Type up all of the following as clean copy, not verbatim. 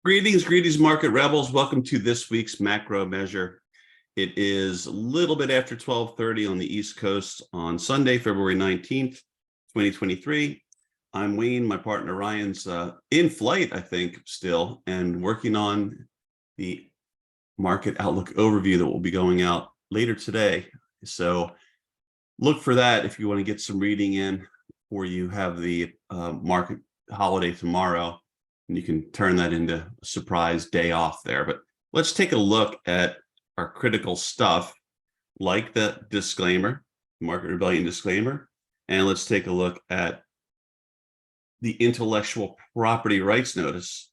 Greetings, market rebels. Welcome to this week's macro measure. It is a little bit after 12:30 on the East Coast on Sunday, February 19th, 2023. I'm Wayne. My partner Ryan's in flight, I think, still, and working on the market outlook overview that will be going out later today. So look for that if you want to get some reading in, or you have the market holiday tomorrow. And you can turn that into a surprise day off there. But let's take a look at our critical stuff, like the disclaimer, market rebellion disclaimer. And let's take a look at the intellectual property rights notice.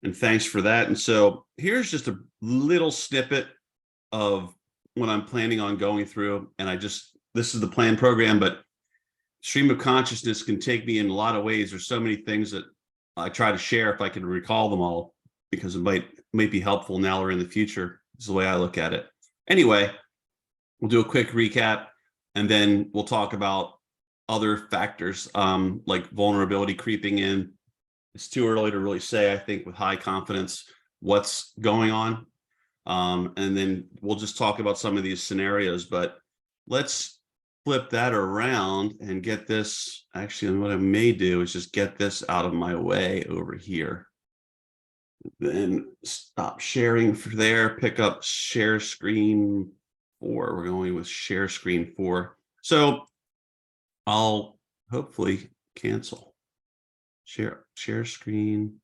And thanks for that. And so here's just a little snippet of what I'm planning on going through. And this is the planned program, but stream of consciousness can take me in a lot of ways. There's so many things that I try to share if I can recall them all, because it might be helpful now or in the future. Is the way I look at it. Anyway, we'll do a quick recap, and then we'll talk about other factors like vulnerability creeping in. It's too early to really say, I think, with high confidence what's going on. And then we'll just talk about some of these scenarios, but let's flip that around and get this. Actually, what I may do is just get this out of my way over here. Then stop sharing for there, pick up share screen 4. We're going with share screen 4. So I'll hopefully cancel share screen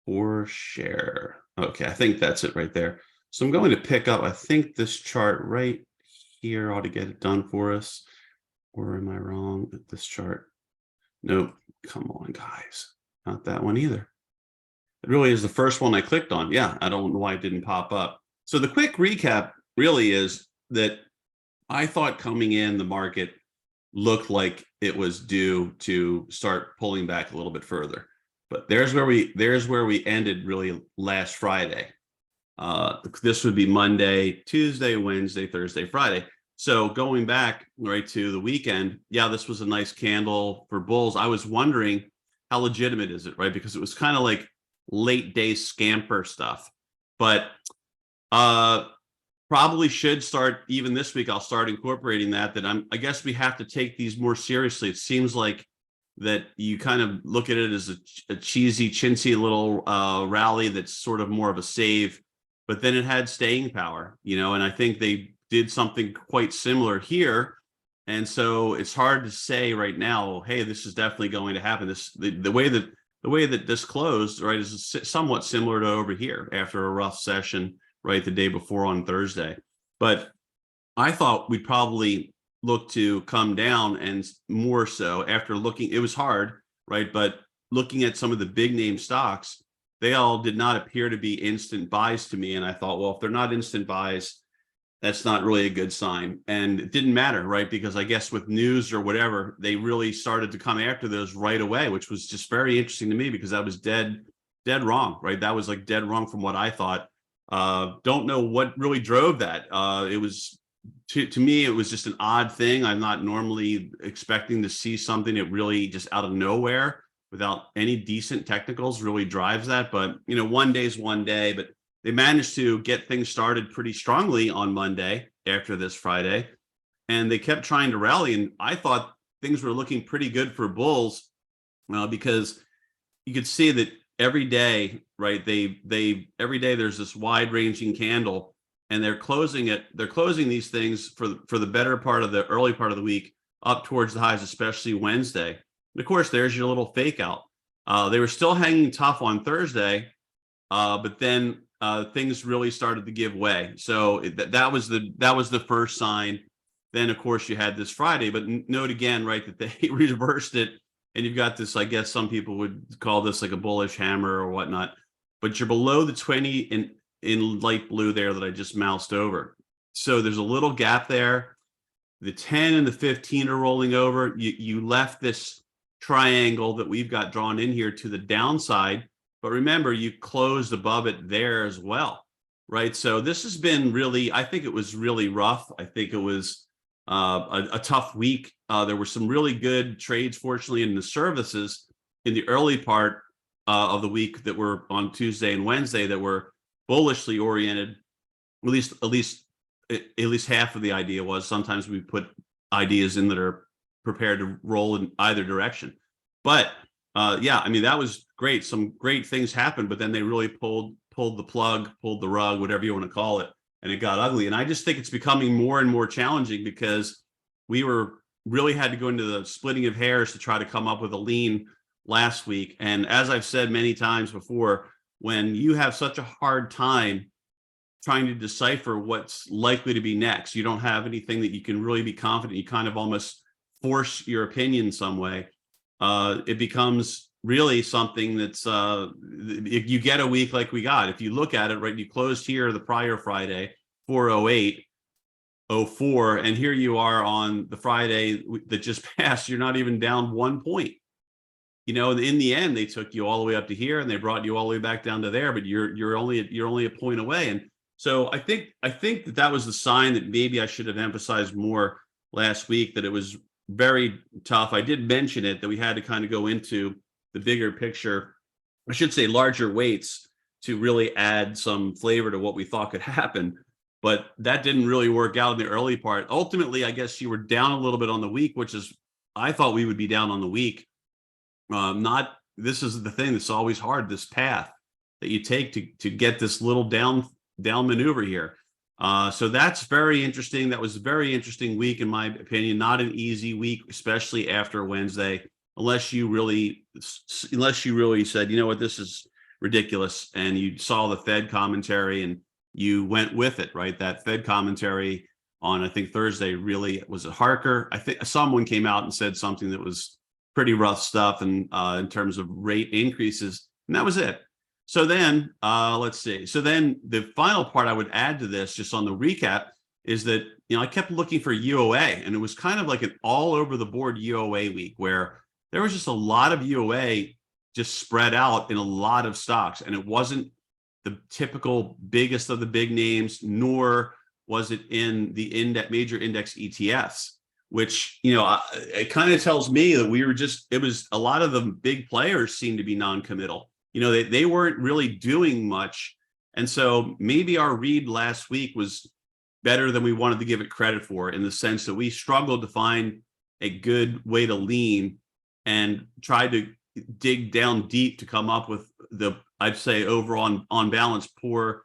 or share. Okay, I think that's it right there. So I'm going to pick up, I think, this chart right here ought to get it done for us. Or am I wrong at this chart? Nope. Come on, guys. Not that one either. It really is the first one I clicked on. Yeah, I don't know why it didn't pop up. So the quick recap really is that I thought coming in, the market looked like it was due to start pulling back a little bit further. But there's where we ended really last Friday. This would be Monday, Tuesday, Wednesday, Thursday, Friday. So going back right to the weekend, yeah, this was a nice candle for bulls. I was wondering how legitimate is it, right? Because it was kind of like late day scamper stuff. But probably should start, even this week, I'll start incorporating that I guess we have to take these more seriously. It seems like that you kind of look at it as a cheesy, chintzy little rally that's sort of more of a save. But then it had staying power, and I think they did something quite similar here. And so it's hard to say right now, hey, this is definitely going to happen. The way that this closed, right, is somewhat similar to over here after a rough session, right, the day before on Thursday. But I thought we'd probably look to come down, and more so after looking, it was hard, right? But looking at some of the big name stocks, they all did not appear to be instant buys to me. And I thought, well, if they're not instant buys, that's not really a good sign. And it didn't matter, right? Because I guess with news or whatever, they really started to come after those right away, which was just very interesting to me, because that was dead wrong, right? That was like dead wrong from what I thought. Don't know what really drove that. It was, to me, it was just an odd thing. I'm not normally expecting to see something that really just out of nowhere, without any decent technicals, really drives that. But, one day's one day, but they managed to get things started pretty strongly on Monday after this Friday, and they kept trying to rally. And I thought things were looking pretty good for bulls, because you could see that every day, right? Every day there's this wide ranging candle, and they're closing these things for the better part of the early part of the week up towards the highs, especially Wednesday. And of course, there's your little fake out. They were still hanging tough on Thursday, but then things really started to give way. So that was the first sign. Then, of course, you had this Friday, but note again, right, that they reversed it, and you've got this, I guess some people would call this like a bullish hammer or whatnot, but you're below the 20 in light blue there that I just moused over. So there's a little gap there. The 10 and the 15 are rolling over. You left this triangle that we've got drawn in here to the downside, but remember, you closed above it there as well, right? So this has been really, I think it was really rough. I think it was a tough week. There were some really good trades, fortunately, in the services in the early part of the week that were on Tuesday and Wednesday that were bullishly oriented. At least half of the idea was. Sometimes we put ideas in that are prepared to roll in either direction. But yeah, I mean, that was great. Some great things happened, but then they really pulled the plug, pulled the rug, whatever you want to call it, and it got ugly. And I just think it's becoming more and more challenging because we really had to go into the splitting of hairs to try to come up with a lean last week. And as I've said many times before, when you have such a hard time trying to decipher what's likely to be next, you don't have anything that you can really be confident. You kind of almost force your opinion in some way. It becomes really something that's if you get a week like we got. If you look at it, right, you closed here the prior Friday 408.04, and here you are on the Friday that just passed. You're not even down 1 point. You know, in the end, they took you all the way up to here, and they brought you all the way back down to there. But you're only a point away. And so I think that was the sign that maybe I should have emphasized more last week, that it was very tough. I did mention it, that we had to kind of go into the bigger picture, I should say larger weights, to really add some flavor to what we thought could happen. But that didn't really work out in the early part. Ultimately, I guess you were down a little bit on the week, which is, I thought we would be down on the week. This is the thing that's always hard, this path that you take to get this little down maneuver here. So that's very interesting. That was a very interesting week, in my opinion. Not an easy week, especially after Wednesday, unless you really said, you know what, this is ridiculous, and you saw the Fed commentary and you went with it, right? That Fed commentary on, I think, Thursday, really, was it Harker? I think someone came out and said something that was pretty rough stuff, and in terms of rate increases, and that was it. So then, let's see. So then the final part I would add to this, just on the recap, is that, you know, I kept looking for UOA, and it was kind of like an all over the board UOA week, where there was just a lot of UOA just spread out in a lot of stocks. And it wasn't the typical biggest of the big names, nor was it in the major index ETFs, which, you know, it kind of tells me that it was a lot of the big players seemed to be non-committal. You know, they weren't really doing much. And so maybe our read last week was better than we wanted to give it credit for, in the sense that we struggled to find a good way to lean and try to dig down deep to come up with the, I'd say, overall on balance, poor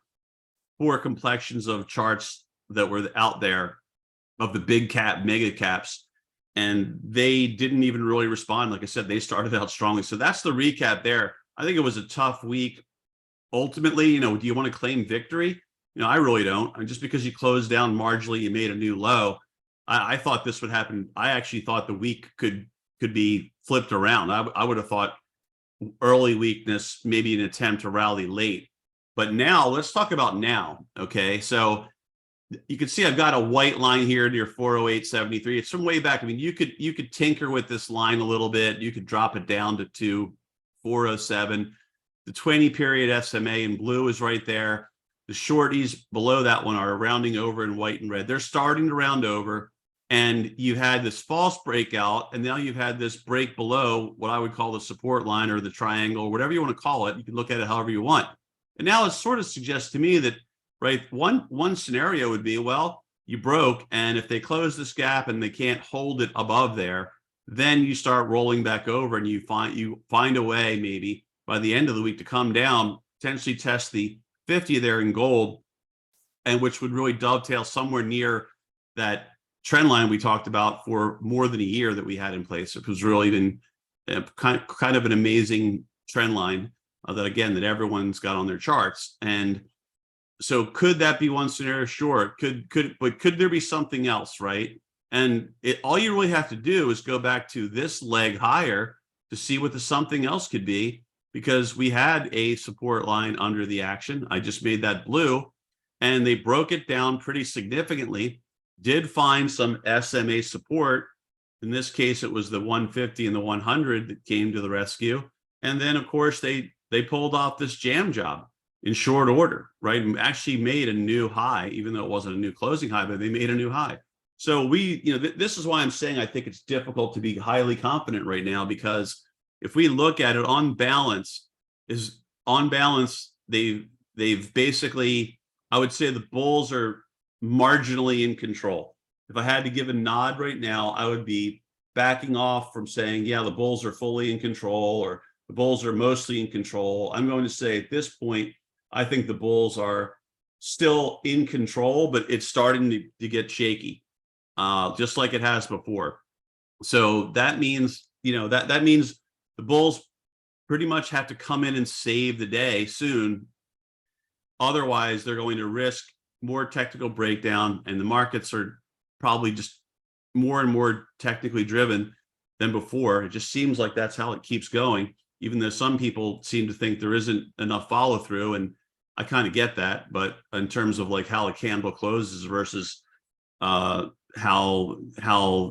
complexions of charts that were out there of the big cap, mega caps. And they didn't even really respond. Like I said, they started out strongly. So that's the recap there. I think it was a tough week. Ultimately, you know, do you want to claim victory? You know, I really don't. And just because you closed down marginally, you made a new low. I thought this would happen. I actually thought the week could be flipped around. I would have thought early weakness, maybe an attempt to rally late. But now, let's talk about now. Okay, so you can see I've got a white line here near 408.73. It's from way back. I mean, you could tinker with this line a little bit. You could drop it down to 407. The 20 period SMA in blue is right there. The shorties below that one are rounding over in white and red. They're starting to round over. And you had this false breakout, and now you've had this break below what I would call the support line, or the triangle, or whatever you want to call it. You can look at it however you want. And now it sort of suggests to me that, right, one scenario would be, well, you broke, and if they close this gap and they can't hold it above there, then you start rolling back over, and you find a way, maybe by the end of the week, to come down, potentially test the 50 there in gold, and which would really dovetail somewhere near that trend line we talked about for more than a year that we had in place. It was really been kind of an amazing trend line that, again, that everyone's got on their charts. And so could that be one scenario? Sure, but could there be something else, right? And all you really have to do is go back to this leg higher to see what the something else could be, because we had a support line under the action. I just made that blue, and they broke it down pretty significantly. Did find some SMA support. In this case, it was the 150 and the 100 that came to the rescue. And then, of course, they pulled off this jam job in short order, right? And actually made a new high, even though it wasn't a new closing high, but they made a new high. So this is why I'm saying I think it's difficult to be highly confident right now, because if we look at it on balance, is on balance, they've basically, I would say the bulls are marginally in control. If I had to give a nod right now, I would be backing off from saying, yeah, the bulls are fully in control or the bulls are mostly in control. I'm going to say at this point, I think the bulls are still in control, but it's starting to get shaky, just like it has before. So that means, that means the bulls pretty much have to come in and save the day soon. Otherwise, they're going to risk more technical breakdown, and the markets are probably just more and more technically driven than before. It just seems like that's how it keeps going, even though some people seem to think there isn't enough follow through. And I kind of get that. But in terms of like how a candle closes versus how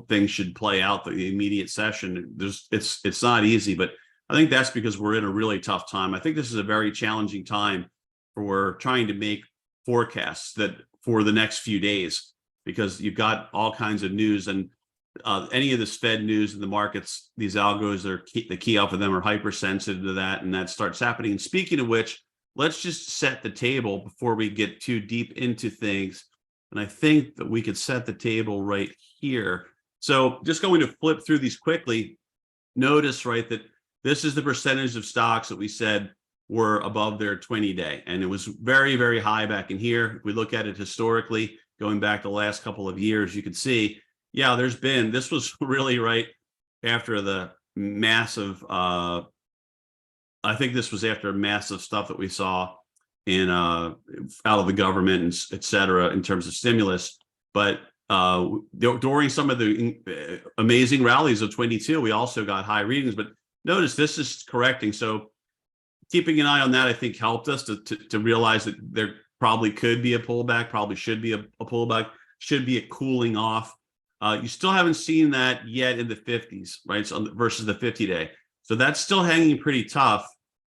things should play out the immediate session, it's not easy. But I think that's because we're in a really tough time. I think this is a very challenging time for trying to make forecasts that for the next few days, because you've got all kinds of news, and any of this Fed news in the markets, these algos, the key off of them are hypersensitive to that, and that starts happening. And speaking of which, let's just set the table before we get too deep into things. And I think that we could set the table right here. So just going to flip through these quickly, notice, right, that this is the percentage of stocks that we said were above their 20-day. And it was very, very high back in here. If we look at it historically, going back the last couple of years, you can see, yeah, this was really right after the massive, I think this was after massive stuff that we saw in out of the government and et cetera, in terms of stimulus. But during some of the amazing rallies of 22, we also got high readings. But notice this is correcting. So keeping an eye on that, I think, helped us to realize that there probably could be a pullback, probably should be a pullback, should be a cooling off. You still haven't seen that yet in the 50s, right? So versus the 50-day. So that's still hanging pretty tough.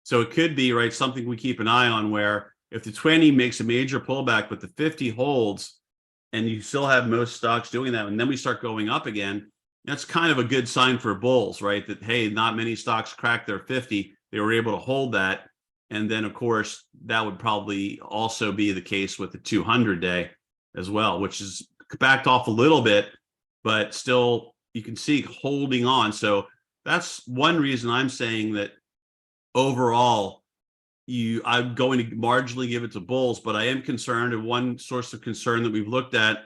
So it could be, right, something we keep an eye on, where if the 20 makes a major pullback, but the 50 holds, and you still have most stocks doing that, and then we start going up again, that's kind of a good sign for bulls, right? That, hey, not many stocks cracked their 50. They were able to hold that. And then, of course, that would probably also be the case with the 200-day as well, which is backed off a little bit, but still you can see holding on. So that's one reason I'm saying that overall, I'm going to marginally give it to bulls, but I am concerned. And one source of concern that we've looked at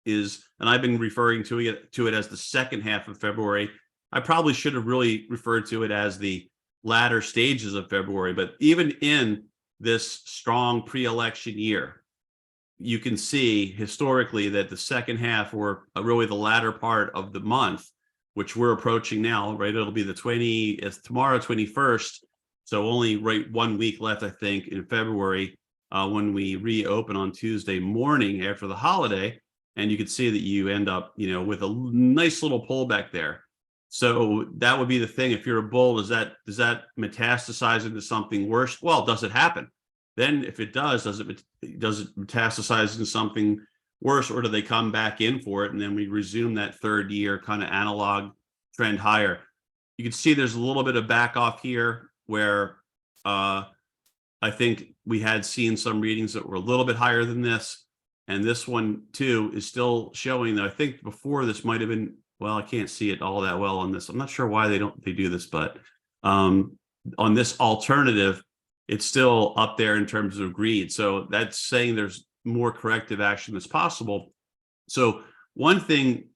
is, and I've been referring to it as the second half of February. I probably should have really referred to it as the latter stages of February. But even in this strong pre-election year, you can see historically that the second half, or really the latter part of the month, which we're approaching now, right? It'll be it's tomorrow, 21st. So only right 1 week left, I think, in February, when we reopen on Tuesday morning after the holiday. And you can see that you end up, with a nice little pullback there. So that would be the thing. If you're a bull, does that metastasize into something worse? Well, does it happen? Then if it does it metastasize into something worse, or do they come back in for it and then we resume that third year kind of analog trend higher? You can see there's a little bit of back off here, where I think we had seen some readings that were a little bit higher than this. And this one too is still showing that I think before this might have been, well, I can't see it all that well on this. I'm not sure why they do this, but on this alternative, it's still up there in terms of greed. So that's saying there's more corrective action that's possible. So one thing,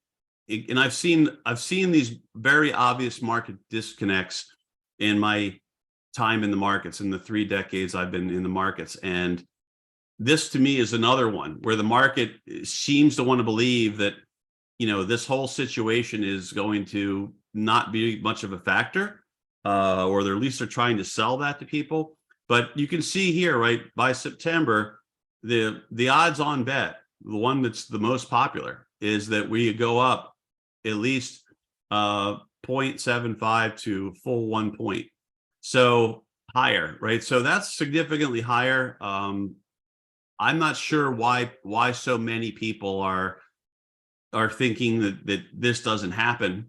and I've seen these very obvious market disconnects in my time in the markets, in the 3 decades I've been in the markets. And this to me is another one where the market seems to want to believe that, this whole situation is going to not be much of a factor, or at least they're trying to sell that to people. But you can see here, right, by September, the odds on bet, the one that's the most popular, is that we go up at least 0.75 to full 1 point. So higher, right? So that's significantly higher. I'm not sure why so many people are thinking that this doesn't happen,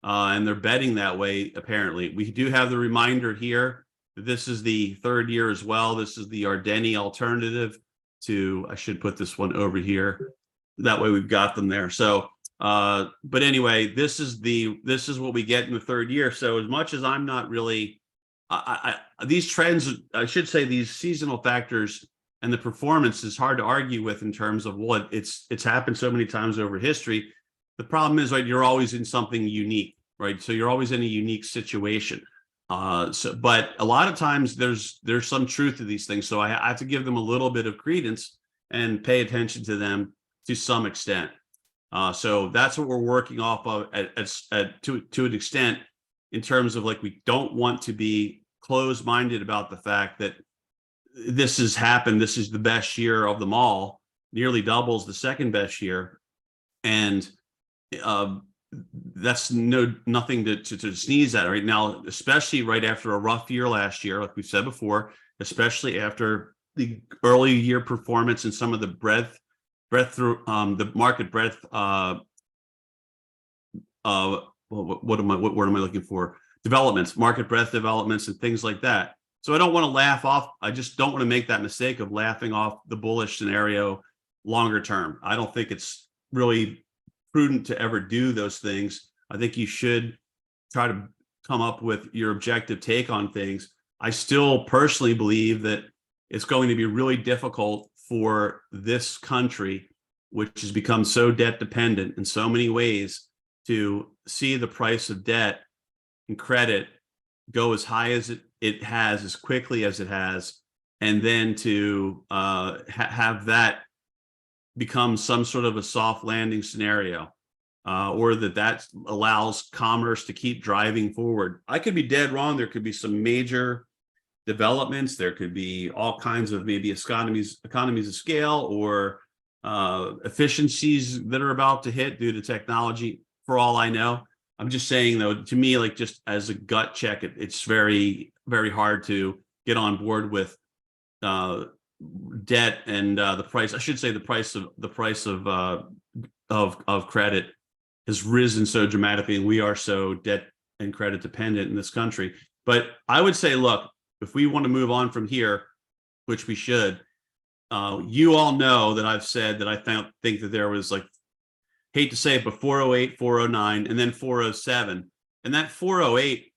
and they're betting that way. Apparently, we do have the reminder here This is the third year as well. This is the Ardeni alternative to, I should put this one over here. That way we've got them there. So, but anyway, this is what we get in the third year. So as much as I'm not really, these trends, I should say these seasonal factors and the performance is hard to argue with in terms of what it's happened so many times over history. The problem is, right, you're always in something unique, right? So you're always in a unique situation. But a lot of times there's some truth to these things. So I have to give them a little bit of credence and pay attention to them to some extent. So that's what we're working off of to an extent, in terms of, like, we don't want to be closed-minded about the fact that this has happened. This is the best year of them all, nearly doubles the second best year. And that's nothing to sneeze at right now, especially right after a rough year last year, like we've said before, especially after the early year performance and some of the breadth through the market breadth. What word am I looking for? Developments, market breadth developments, and things like that. So I don't want to laugh off. I just don't want to make that mistake of laughing off the bullish scenario longer term. I don't think it's really prudent to ever do those things. I think you should try to come up with your objective take on things. I still personally believe that it's going to be really difficult for this country, which has become so debt dependent in so many ways, to see the price of debt and credit go as high as it has, as quickly as it has, and then to have that become some sort of a soft landing scenario, or that allows commerce to keep driving forward. I could be dead wrong. There could be some major developments. There could be all kinds of maybe economies of scale or efficiencies that are about to hit due to technology, for all I know. I'm just saying, though, to me, like, just as a gut check, it's very, very hard to get on board with debt and the price. I should say the price of credit has risen so dramatically, and we are so debt and credit dependent in this country. But I would say, look, if we want to move on from here, which we should, you all know that I've said that I think that there was, like, hate to say it, but 408, 409, and then 407. And that 408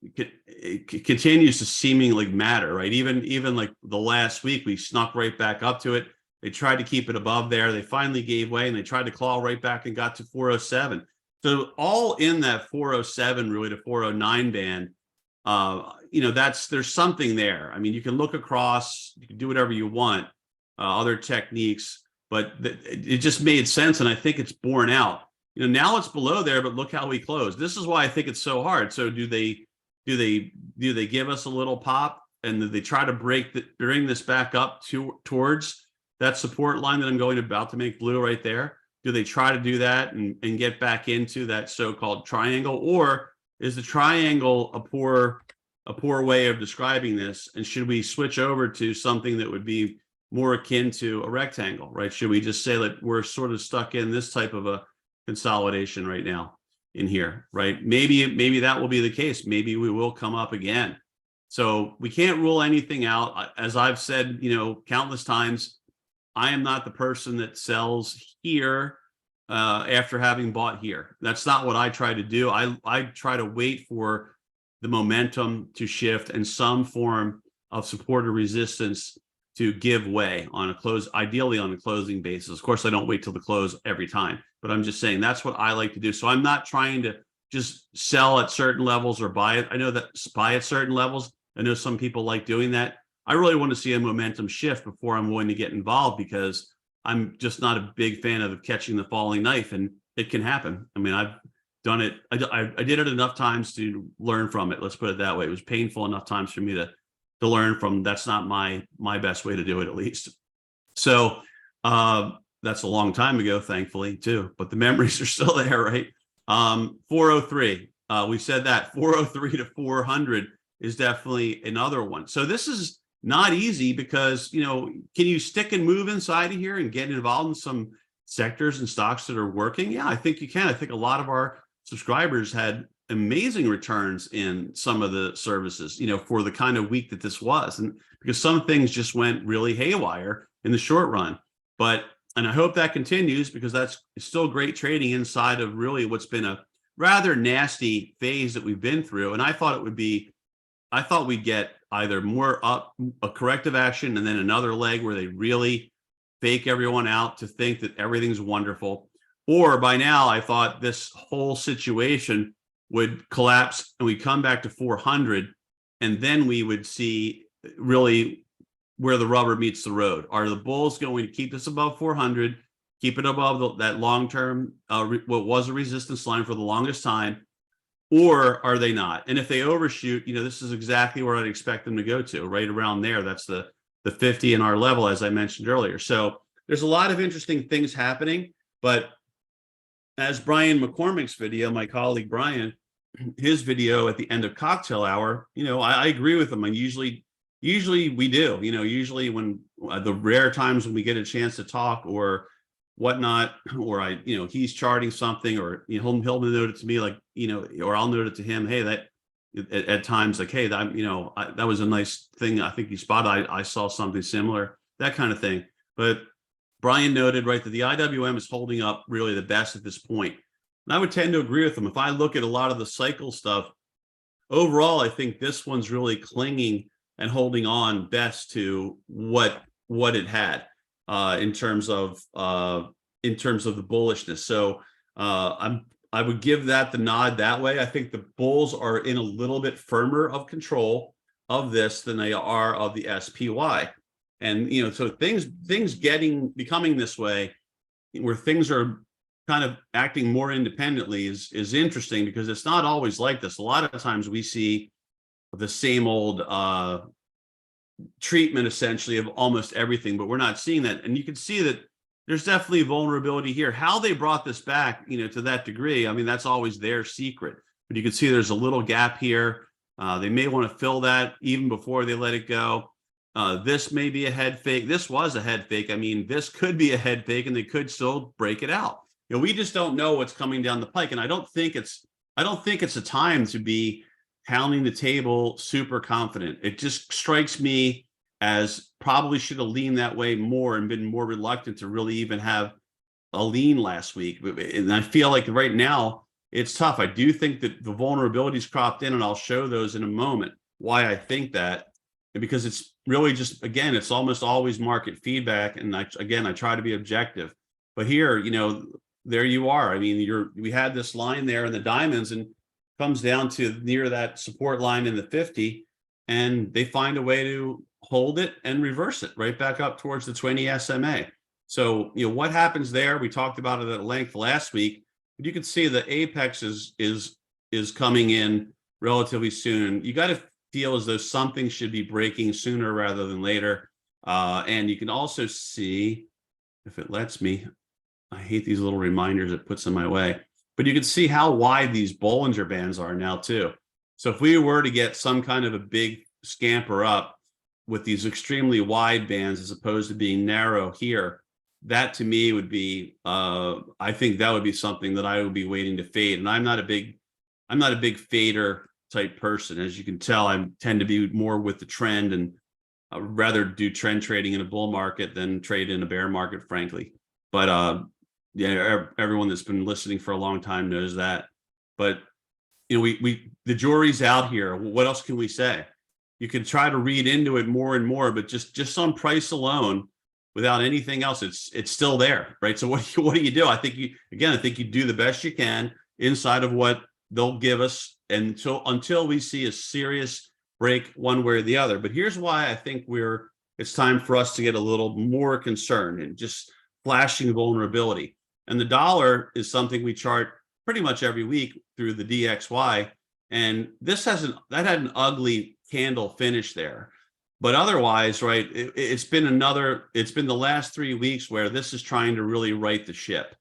continues to seemingly matter, right? Even like the last week, we snuck right back up to it. They tried to keep it above there. They finally gave way, and they tried to claw right back and got to 407. So all in that 407 really to 409 band, there's something there. I mean, you can look across, you can do whatever you want, other techniques, but it just made sense, and I think it's borne out. Now it's below there, but look how we closed. This is why I think it's so hard. So do they give us a little pop, and do they try to bring this back up towards that support line that I'm about to make blue right there? Do they try to do that and get back into that so-called triangle, or is the triangle a poor way of describing this? And should we switch over to something that would be more akin to a rectangle, right? Should we just say that we're sort of stuck in this type of a consolidation right now in here, right? Maybe that will be the case. Maybe we will come up again. So we can't rule anything out. As I've said, countless times, I am not the person that sells here after having bought here. That's not what I try to do. I try to wait for the momentum to shift and some form of support or resistance to give way on a close, ideally on a closing basis. Of course, I don't wait till the close every time, but I'm just saying that's what I like to do. So I'm not trying to just sell at certain levels or buy it. I know that buy at certain levels. I know some people like doing that. I really want to see a momentum shift before I'm willing to get involved, because I'm just not a big fan of catching the falling knife, and it can happen. I mean, I've done it. I did it enough times to learn from it. Let's put it that way. It was painful enough times for me to learn from. That's not my best way to do it, at least. So that's a long time ago, thankfully, too. But the memories are still there, right? 403. We said that 403 to 400 is definitely another one. So this is not easy, because can you stick and move inside of here and get involved in some sectors and stocks that are working? Yeah, I think you can. I think a lot of our subscribers had amazing returns in some of the services, for the kind of week that this was. And because some things just went really haywire in the short run. And I hope that continues, because that's still great trading inside of really what's been a rather nasty phase that we've been through. And I thought we'd get either more up a corrective action and then another leg where they really fake everyone out to think that everything's wonderful. Or by now, I thought this whole situation would collapse and we come back to 400, and then we would see really where the rubber meets the road. Are the bulls going to keep this above 400, keep it above that long-term, what was a resistance line for the longest time, or are they not? And if they overshoot, this is exactly where I'd expect them to go to, right around there. That's the 50 in our level, as I mentioned earlier. So there's a lot of interesting things happening, but as Brian McCormick's video, my colleague Brian, his video at the end of cocktail hour, I agree with him. And usually we do, usually when the rare times when we get a chance to talk or whatnot, or he's charting something, or he'll note it to me, like, or I'll note it to him. Hey, that at times, like, hey, that was a nice thing. I think you spotted. I saw something similar, that kind of thing. But Brian noted, right, that the IWM is holding up really the best at this point. And I would tend to agree with him. If I look at a lot of the cycle stuff, overall, I think this one's really clinging and holding on best to what it had in terms of the bullishness. So I would give that the nod that way. I think the bulls are in a little bit firmer of control of this than they are of the SPY. And so things becoming this way, where things are kind of acting more independently, is interesting, because it's not always like this. A lot of times we see the same old treatment, essentially, of almost everything, but we're not seeing that. And you can see that there's definitely vulnerability here. How they brought this back, to that degree, I mean, that's always their secret. But you can see there's a little gap here. They may want to fill that even before they let it go. This may be a head fake. This was a head fake. I mean, this could be a head fake, and they could still break it out. We just don't know what's coming down the pike. And I don't think it's a time to be pounding the table super confident. It just strikes me as probably should have leaned that way more and been more reluctant to really even have a lean last week. And I feel like right now it's tough. I do think that the vulnerabilities cropped in, and I'll show those in a moment, why I think that. And because it's really just, again, it's almost always market feedback. And I try to be objective. But here, there you are. I mean, we had this line there in the diamonds, and comes down to near that support line in the 50, and they find a way to hold it and reverse it right back up towards the 20 SMA. So, what happens there? We talked about it at length last week, but you can see the apex is coming in relatively soon. You got to feel as though something should be breaking sooner rather than later. And you can also see, if it lets me, I hate these little reminders it puts in my way, but you can see how wide these Bollinger Bands are now too. So if we were to get some kind of a big scamper up with these extremely wide bands, as opposed to being narrow here, that to me would be, I think that would be something that I would be waiting to fade. And I'm not a big fader type person. As you can tell, I tend to be more with the trend, and I would rather do trend trading in a bull market than trade in a bear market, frankly. But yeah, everyone that's been listening for a long time knows that. But the jury's out here. What else can we say? You can try to read into it more and more, but just on price alone, without anything else, it's still there, right? So what do you do? I think you do the best you can inside of what they'll give us, until we see a serious break one way or the other. But here's why I think it's time for us to get a little more concerned and just flashing vulnerability. And the dollar is something we chart pretty much every week through the DXY. And that had an ugly candle finish there. But otherwise, right, it's been the last 3 weeks where this is trying to really right the ship.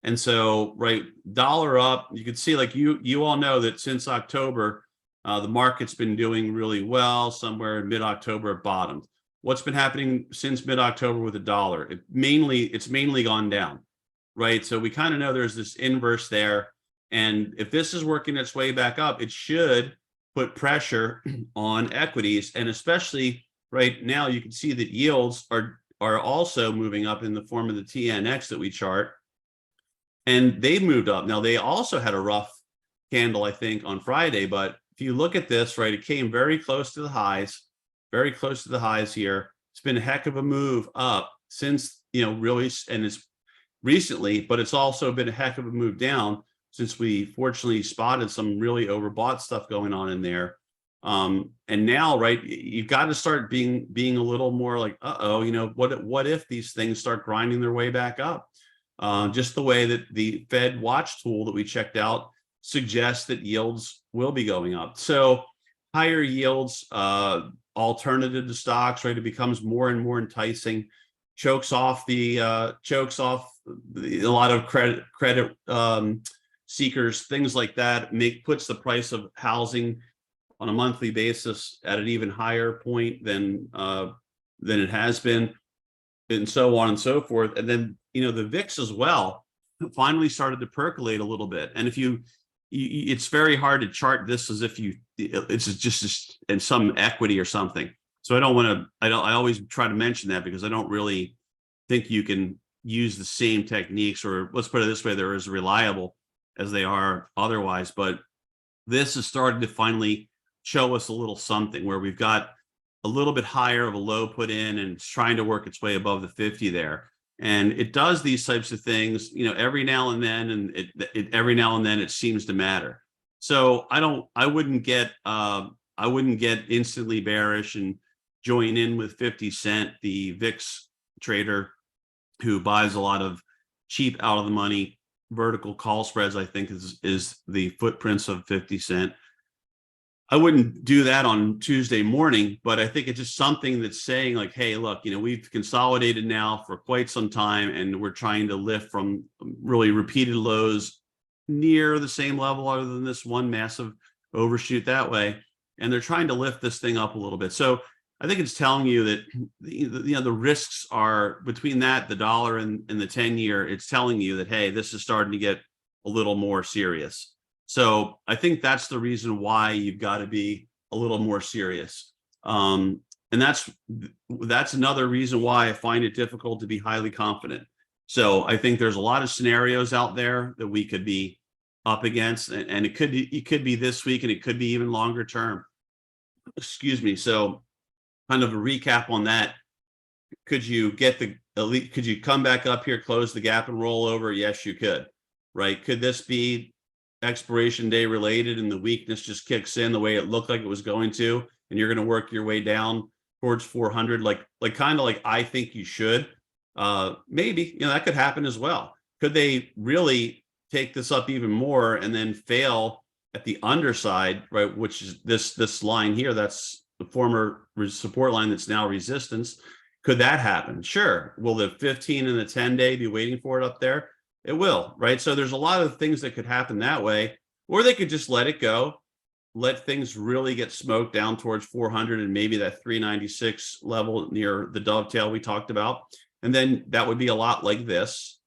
And so, right, dollar up, you can see, like you all know that since October, the market's been doing really well. Somewhere in mid-October, it bottomed. What's been happening since mid-October with the dollar? It's mainly gone down, right? So we kind of know there's this inverse there. And if this is working its way back up, it should put pressure on equities. And especially right now, you can see that yields are also moving up in the form of the TNX that we chart. And they've moved up. Now, they also had a rough candle, I think, on Friday. But if you look at this, right, it came very close to the highs, very close to the highs here. It's been a heck of a move up since, really, and it's recently, but it's also been a heck of a move down since we fortunately spotted some really overbought stuff going on in there. And now, right, you've got to start being a little more like, what if these things start grinding their way back up? Just the way that the Fed watch tool that we checked out suggests that yields will be going up. So higher yields, alternative to stocks, right? It becomes more and more enticing, chokes off a lot of credit seekers, things like that. Puts the price of housing on a monthly basis at an even higher point than it has been, and so on and so forth. And then the VIX as well finally started to percolate a little bit. And if it's very hard to chart this as if it's just in some equity or something. So I always try to mention that because I don't really think you can use the same techniques, or let's put it this way, they're as reliable as they are otherwise. But this has started to finally show us a little something where we've got a little bit higher of a low put in, and it's trying to work its way above the 50 there. And it does these types of things, every now and then, and every now and then it seems to matter. So I wouldn't get instantly bearish and join in with 50 Cent, the VIX trader who buys a lot of cheap out of the money vertical call spreads. I think is the footprints of 50 Cent. I wouldn't do that on Tuesday morning, but I think it's just something that's saying like, hey, look, we've consolidated now for quite some time, and we're trying to lift from really repeated lows near the same level, other than this one massive overshoot that way. And they're trying to lift this thing up a little bit. So I think it's telling you that the risks are between that, the dollar and the 10-year. It's telling you that, hey, this is starting to get a little more serious. So I think that's the reason why you've got to be a little more serious. And that's another reason why I find it difficult to be highly confident. So I think there's a lot of scenarios out there that we could be up against, and it could be this week, and it could be even longer term. Excuse me. So kind of a recap on that. Could you come back up here, close the gap, and roll over? Yes, you could. Right? Could this be expiration day related, and the weakness just kicks in the way it looked like it was going to, and you're going to work your way down towards 400, like I think you should? Maybe, that could happen as well. Could they really take this up even more and then fail at the underside, right? Which is this line here. That's the former support line that's now resistance. Could that happen? Sure. Will the 15 and the 10-day be waiting for it up there? It will, right? So there's a lot of things that could happen that way, or they could just let it go, let things really get smoked down towards 400 and maybe that 396 level near the dovetail we talked about. And then that would be a lot like this.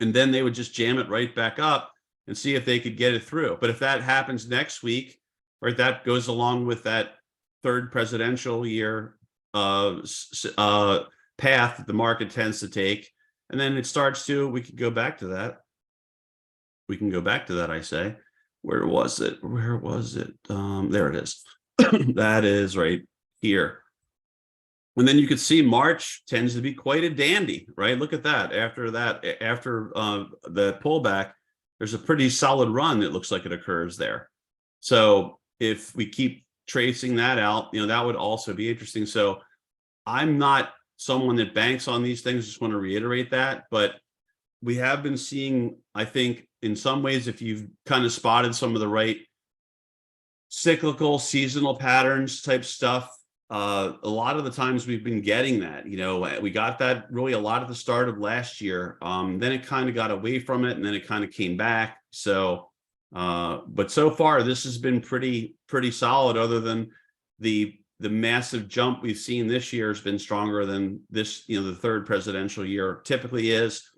And then they would just jam it right back up and see if they could get it through. But if that happens next week, right, that goes along with that third presidential year path that the market tends to take. And then it starts to, we could go back to that. We can go back to that, I say. Where was it? There it is. That is right here. And then you could see March tends to be quite a dandy, right? Look at that. After the pullback, there's a pretty solid run that looks like it occurs there. So if we keep tracing that out, that would also be interesting. So I'm not someone that banks on these things, just want to reiterate that, but we have been seeing, I think, in some ways, if you've kind of spotted some of the right cyclical seasonal patterns type stuff, a lot of the times we've been getting that. We got that really a lot at the start of last year. Then it kind of got away from it, and then it kind of came back. So but so far this has been pretty solid, other than the massive jump we've seen this year has been stronger than this, the third presidential year typically is.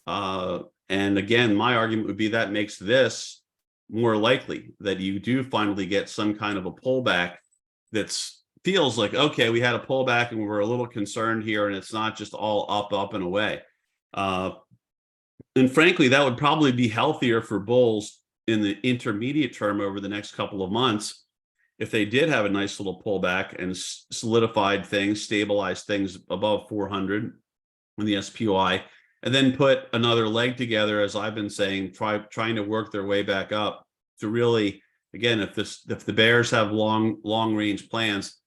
And And again, my argument would be that makes this more likely, that you do finally get some kind of a pullback that's feels like, okay, we had a pullback and we were a little concerned here, and it's not just all up and away. And frankly, that would probably be healthier for bulls in the intermediate term over the next couple of months if they did have a nice little pullback and solidified things, stabilized things above 400 in the SPY, and then put another leg together, as I've been saying, trying to work their way back up to really, again, if the bears have long range plans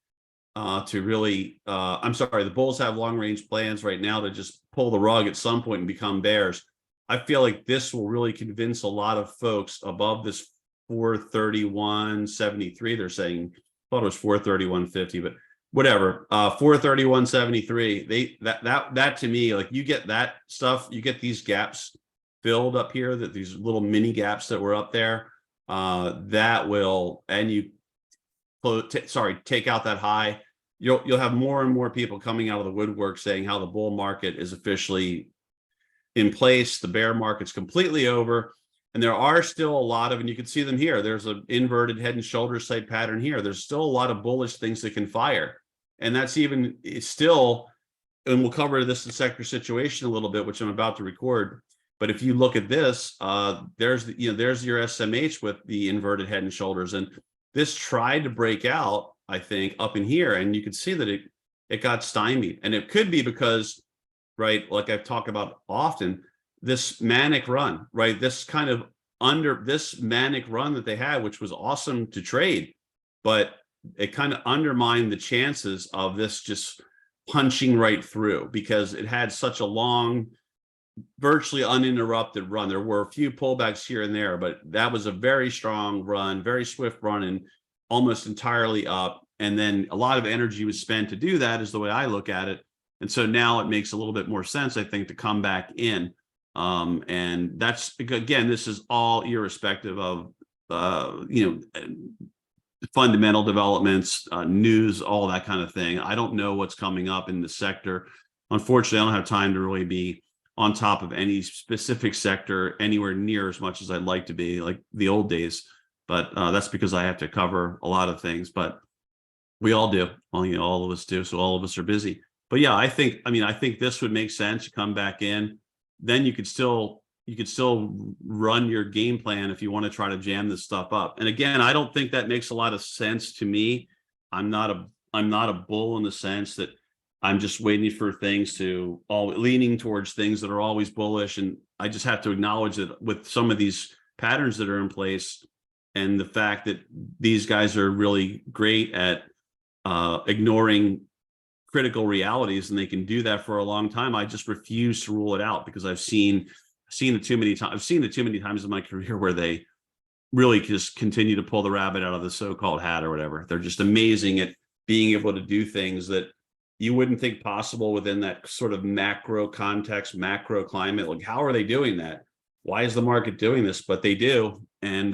to really, I'm sorry, the bulls have long range plans right now to just pull the rug at some point and become bears. I feel like this will really convince a lot of folks above this 431.73. They're saying, I thought it was 431.50, but whatever. 431.73. That to me, like, you get that stuff, you get these gaps filled up here, that these little mini gaps that were up there. That will, and you take out that high. You'll have more and more people coming out of the woodwork saying how the bull market is officially in place, the bear market's completely over. And there are still a lot of, and you can see them here, there's an inverted head and shoulders type pattern here. There's still a lot of bullish things that can fire. And that's even, it's still, and we'll cover this in sector situation a little bit, which I'm about to record. But if you look at this, there's your SMH with the inverted head and shoulders. And this tried to break out, I think, up in here. And you can see that it got stymied. And it could be because, right, like I've talked about often, this manic run, right? This manic run that they had, which was awesome to trade, but it kind of undermined the chances of this just punching right through, because it had such a long, virtually uninterrupted run. There were a few pullbacks here and there, but that was a very strong run, very swift run, and almost entirely up. And then a lot of energy was spent to do that, is the way I look at it. And so now it makes a little bit more sense, I think, to come back in. And that's, again, this is all irrespective of, fundamental developments, news, all that kind of thing. I don't know what's coming up in the sector. Unfortunately, I don't have time to really be on top of any specific sector anywhere near as much as I'd like to be, like the old days. But that's because I have to cover a lot of things, but we all do. Well, all of us do. So all of us are busy. But yeah, I think this would make sense to come back in. Then you could still run your game plan if you want to try to jam this stuff up. And again, I don't think that makes a lot of sense to me. I'm not a bull in the sense that I'm just waiting for things to leaning towards things that are always bullish. And I just have to acknowledge that with some of these patterns that are in place, and the fact that these guys are really great at ignoring critical realities, and they can do that for a long time, I just refuse to rule it out, because I've seen it too many times. I've seen it too many times in my career where they really just continue to pull the rabbit out of the so-called hat or whatever. They're just amazing at being able to do things that you wouldn't think possible within that sort of macro context, macro climate. Like, how are they doing that? Why is the market doing this? But they do. And,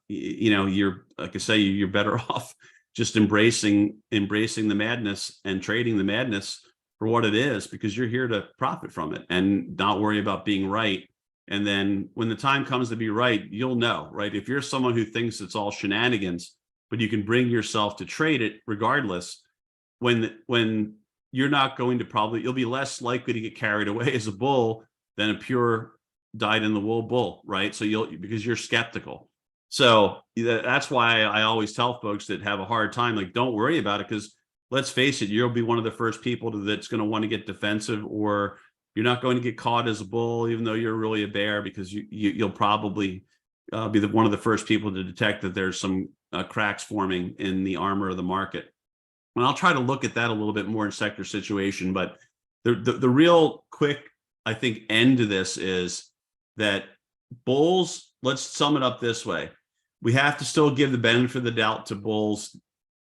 you're, like I say, you're better off just embracing the madness and trading the madness for what it is, because you're here to profit from it and not worry about being right. And then when the time comes to be right, you'll know, right? If you're someone who thinks it's all shenanigans, but you can bring yourself to trade it regardless, when you're not going to you'll be less likely to get carried away as a bull than a pure dyed in the wool bull, right? So because you're skeptical. So that's why I always tell folks that have a hard time, like, don't worry about it, because let's face it, you'll be one of the first people that's going to want to get defensive, or you're not going to get caught as a bull, even though you're really a bear, because you'll probably be one of the first people to detect that there's some cracks forming in the armor of the market. And I'll try to look at that a little bit more in sector situation. But the real quick, I think, end to this is that bulls, let's sum it up this way. We have to still give the benefit of the doubt to bulls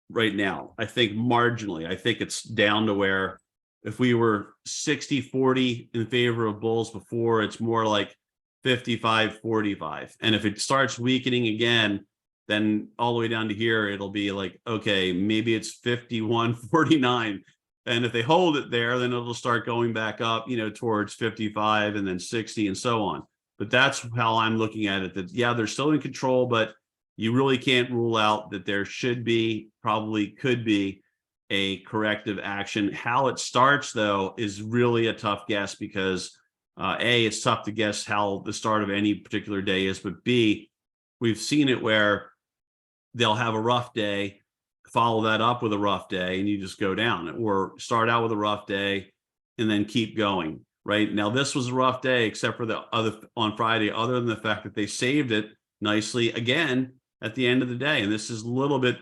right now. I think marginally, I think it's down to where if we were 60-40 in favor of bulls before, it's more like 55-45. And if it starts weakening again, then all the way down to here, it'll be like, okay, maybe it's 51-49. And if they hold it there, then it'll start going back up, towards 55 and then 60 and so on. but that's how I'm looking at it. That yeah, they're still in control, but you really can't rule out that there should be, probably could be, a corrective action. How it starts, though, is really a tough guess because A, it's tough to guess how the start of any particular day is, but B, we've seen it where they'll have a rough day, follow that up with a rough day, and you just go down, or start out with a rough day and then keep going. Right now, this was a rough day, except for the other on Friday, other than the fact that they saved it nicely again at the end of the day. And this is a little bit,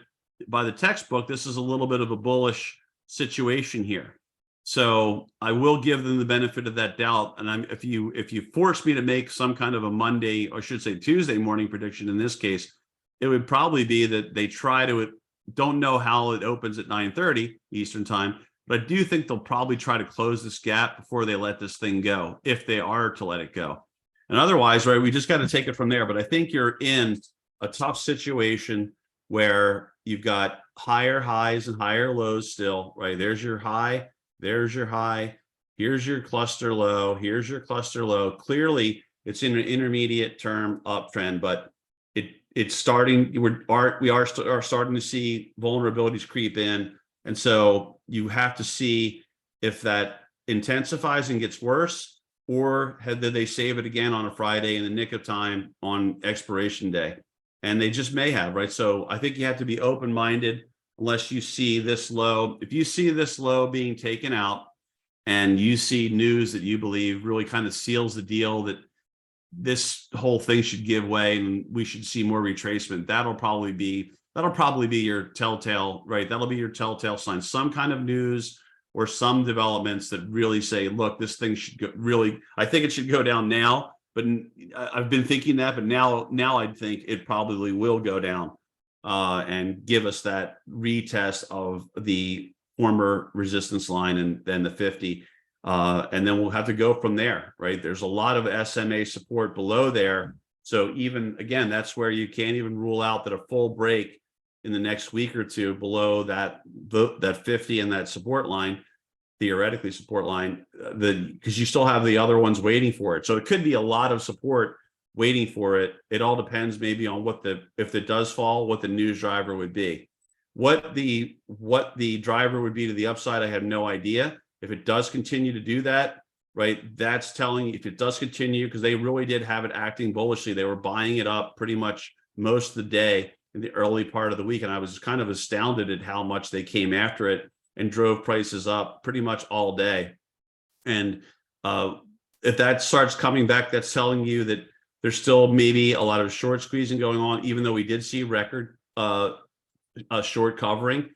by the textbook, this is a little bit of a bullish situation here. So I will give them the benefit of that doubt. And if you force me to make some kind of a Monday, or I should say Tuesday morning prediction in this case, it would probably be that they try to, don't know how it opens at 9:30 Eastern time, but I do think they'll probably try to close this gap before they let this thing go, if they are to let it go. And otherwise, right, we just got to take it from there. But I think you're in a tough situation where you've got higher highs and higher lows still, right? There's your high, there's your high, here's your cluster low, here's your cluster low. Clearly, it's in an intermediate term uptrend, but it's starting. We are starting to see vulnerabilities creep in, and so you have to see if that intensifies and gets worse, or did they save it again on a Friday in the nick of time on expiration day? And they just may have, right? So I think you have to be open-minded unless you see this low. If you see this low being taken out and you see news that you believe really kind of seals the deal that this whole thing should give way and we should see more retracement, that'll probably be your telltale, right? That'll be your telltale sign, some kind of news or some developments that really say, look, this thing should go, really, I think it should go down now, but I've been thinking that, but now I think it probably will go down and give us that retest of the former resistance line and then the 50. And then we'll have to go from there, right? There's a lot of SMA support below there. So even, again, that's where you can't even rule out that a full break in the next week or two below that 50 and that support line, theoretically support line, because you still have the other ones waiting for it. So it could be a lot of support waiting for it. It all depends maybe on if it does fall, what the news driver would be. What the driver would be to the upside, I have no idea. If it does continue to do that, right, that's telling you, if it does continue, because they really did have it acting bullishly. They were buying it up pretty much most of the day in the early part of the week. And I was kind of astounded at how much they came after it and drove prices up pretty much all day. And if that starts coming back, that's telling you that there's still maybe a lot of short squeezing going on, even though we did see record short covering.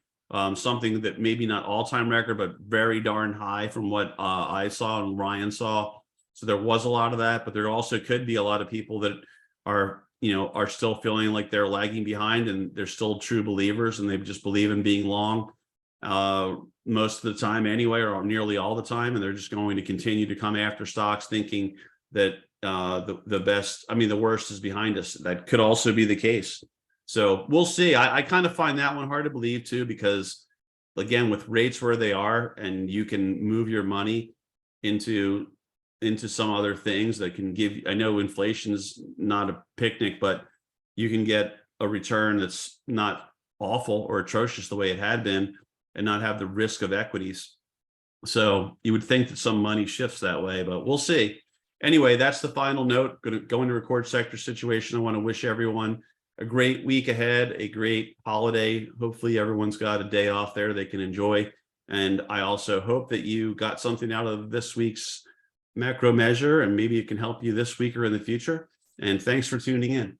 Something that maybe not all-time record, but very darn high from what I saw and Ryan saw. So there was a lot of that, but there also could be a lot of people that are still feeling like they're lagging behind and they're still true believers and they just believe in being long most of the time anyway, or nearly all the time. And they're just going to continue to come after stocks thinking that the worst is behind us. That could also be the case. So we'll see. I kind of find that one hard to believe too, because again, with rates where they are, and you can move your money into some other things that can give, I know inflation's not a picnic, but you can get a return that's not awful or atrocious the way it had been and not have the risk of equities. So you would think that some money shifts that way, but we'll see. Anyway, that's the final note. Going to go into record sector situation. I want to wish everyone a great week ahead, a great holiday. Hopefully everyone's got a day off there they can enjoy. And I also hope that you got something out of this week's macro measure, and maybe it can help you this week or in the future. And thanks for tuning in.